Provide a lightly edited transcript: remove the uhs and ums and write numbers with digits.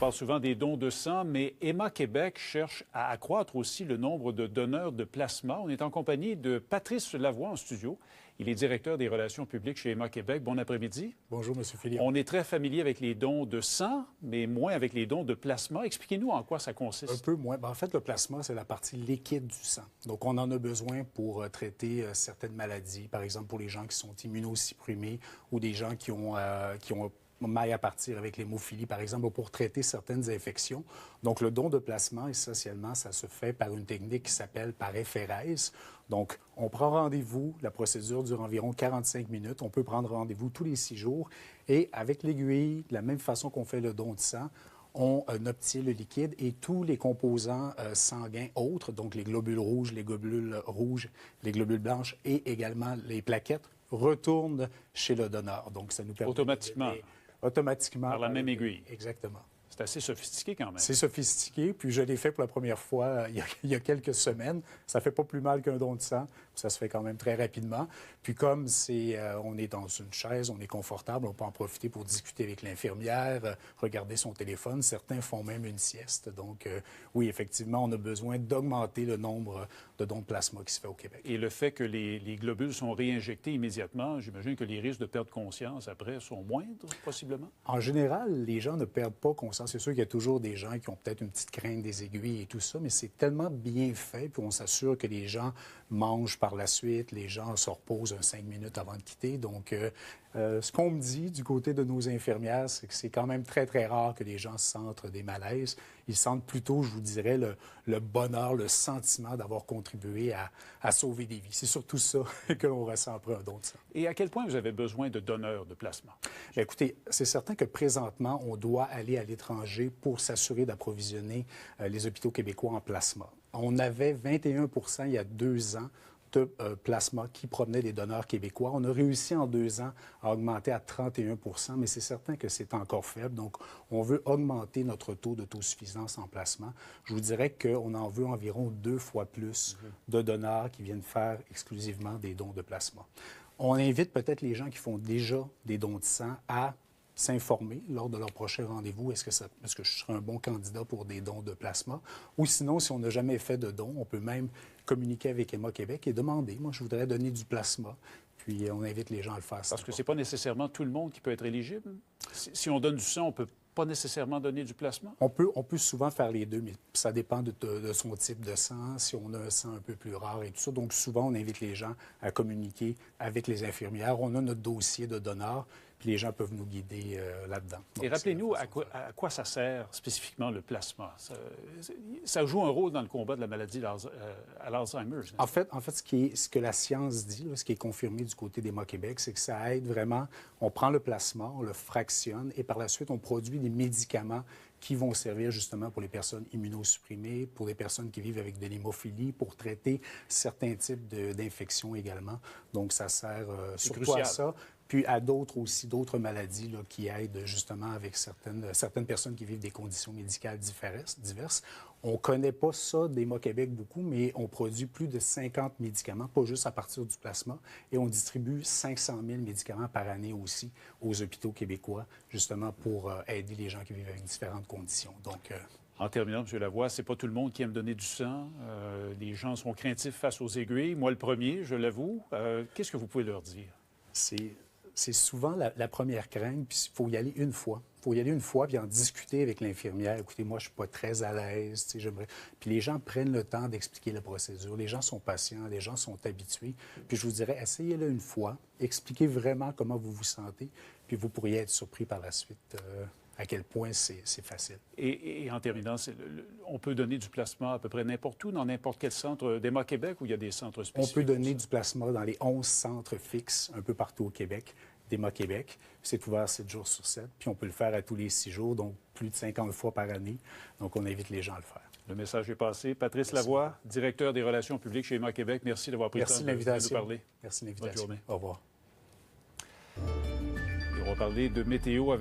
parle souvent des dons de sang, mais Emma Québec cherche à accroître aussi le nombre de donneurs de plasma. On est en compagnie de Patrice Lavoie en studio. Il est directeur des relations publiques chez Emma Québec. Bon après-midi. Bonjour, M. Philippe. On est très familier avec les dons de sang, mais moins avec les dons de plasma. Expliquez-nous en quoi ça consiste. Un peu moins. En fait, le plasma, c'est la partie liquide du sang. Donc, on en a besoin pour traiter certaines maladies, par exemple pour les gens qui sont immunosupprimés ou des gens qui ont maille à partir avec l'hémophilie, par exemple, ou pour traiter certaines infections. Donc, le don de plasma, essentiellement, ça se fait par une technique qui s'appelle par ephérèse. Donc, on prend rendez-vous, la procédure dure environ 45 minutes. On peut prendre rendez-vous tous les 6 jours. Et avec l'aiguille, de la même façon qu'on fait le don de sang, on obtient le liquide et tous les composants sanguins autres, donc les globules rouges, les globules blanches et également les plaquettes, retournent chez le donneur. Donc, ça nous permet automatiquement. Par la même aiguille. Exactement. C'est assez sophistiqué quand même. C'est sophistiqué, puis je l'ai fait pour la première fois il y a quelques semaines. Ça fait pas plus mal qu'un don de sang, ça se fait quand même très rapidement. Puis comme on est dans une chaise, on est confortable, on peut en profiter pour discuter avec l'infirmière, regarder son téléphone. Certains font même une sieste. Donc oui, effectivement, on a besoin d'augmenter le nombre de dons de plasma qui se fait au Québec. Et le fait que les globules sont réinjectés immédiatement, j'imagine que les risques de perdre conscience après sont moindres, possiblement? En général, les gens ne perdent pas conscience. C'est sûr qu'il y a toujours des gens qui ont peut-être une petite crainte des aiguilles et tout ça, mais c'est tellement bien fait, puis on s'assure que les gens mangent par la suite, les gens se reposent 5 minutes avant de quitter. Donc, ce qu'on me dit du côté de nos infirmières, c'est que c'est quand même très, très rare que les gens sentent des malaises. Ils sentent plutôt, je vous dirais, le bonheur, le sentiment d'avoir contribué à sauver des vies. C'est surtout ça que l'on ressent après un don de sang. Et à quel point vous avez besoin de donneurs de plasma? Bien, écoutez, c'est certain que présentement, on doit aller à l'étranger pour s'assurer d'approvisionner les hôpitaux québécois en plasma. On avait 21 il y a 2 ans de plasma qui provenait des donneurs québécois. On a réussi en 2 ans à augmenter à 31 mais c'est certain que c'est encore faible. Donc, on veut augmenter notre taux d'autosuffisance en plasma. Je vous dirais qu'on en veut environ 2 fois plus de donneurs qui viennent faire exclusivement des dons de plasma. On invite peut-être les gens qui font déjà des dons de sang à s'informer lors de leur prochain rendez-vous. Est-ce que je serai un bon candidat pour des dons de plasma? Ou sinon, si on n'a jamais fait de dons, on peut même communiquer avec Emma Québec et demander, moi, je voudrais donner du plasma. Puis on invite les gens à le faire. Parce que ce n'est pas nécessairement tout le monde qui peut être éligible. Si on donne du sang, on ne peut pas nécessairement donner du plasma? On peut souvent faire les deux, mais ça dépend de son type de sang, si on a un sang un peu plus rare et tout ça. Donc, souvent, on invite les gens à communiquer avec les infirmières. On a notre dossier de donneur, puis les gens peuvent nous guider là-dedans. Donc, et rappelez-nous à quoi ça sert spécifiquement le plasma. Ça joue un rôle dans le combat de la maladie à l'Alzheimer. En fait, ce que la science dit, là, ce qui est confirmé du côté d'Emma Québec, c'est que ça aide vraiment. On prend le plasma, on le fractionne et par la suite, on produit des médicaments qui vont servir justement pour les personnes immunosupprimées, pour les personnes qui vivent avec de l'hémophilie, pour traiter certains types d'infections également. Donc, ça sert surtout à ça. Puis à d'autres maladies là, qui aident justement avec certaines personnes qui vivent des conditions médicales diverses. On ne connaît pas ça d'Emma Québec beaucoup, mais on produit plus de 50 médicaments, pas juste à partir du plasma, et on distribue 500 000 médicaments par année aussi aux hôpitaux québécois, justement pour aider les gens qui vivent avec différentes conditions. Donc, en terminant, M. Lavoie, c'est pas tout le monde qui aime donner du sang. Les gens sont craintifs face aux aiguilles. Moi, le premier, je l'avoue. Qu'est-ce que vous pouvez leur dire? C'est souvent la première crainte, puis il faut y aller une fois. Il faut y aller une fois, puis en discuter avec l'infirmière. Écoutez, moi, je suis pas très à l'aise, j'aimerais... Puis les gens prennent le temps d'expliquer la procédure. Les gens sont patients, les gens sont habitués. Puis je vous dirais, essayez-le une fois, expliquez vraiment comment vous vous sentez, puis vous pourriez être surpris par la suite à quel point c'est facile. Et en terminant, on peut donner du plasma à peu près n'importe où, dans n'importe quel centre d'Emma Québec, ou il y a des centres spécifiques? On peut donner du plasma dans les 11 centres fixes, un peu partout au Québec, d'Emma Québec. C'est ouvert 7 jours sur 7, puis on peut le faire à tous les 6 jours, donc plus de 50 fois par année. Donc, on invite les gens à le faire. Le message est passé. Patrice Lavoie, directeur des relations publiques chez Emma Québec, merci d'avoir pris le temps de nous parler. Merci de l'invitation. Bonne journée. Au revoir. Et on va parler de météo avec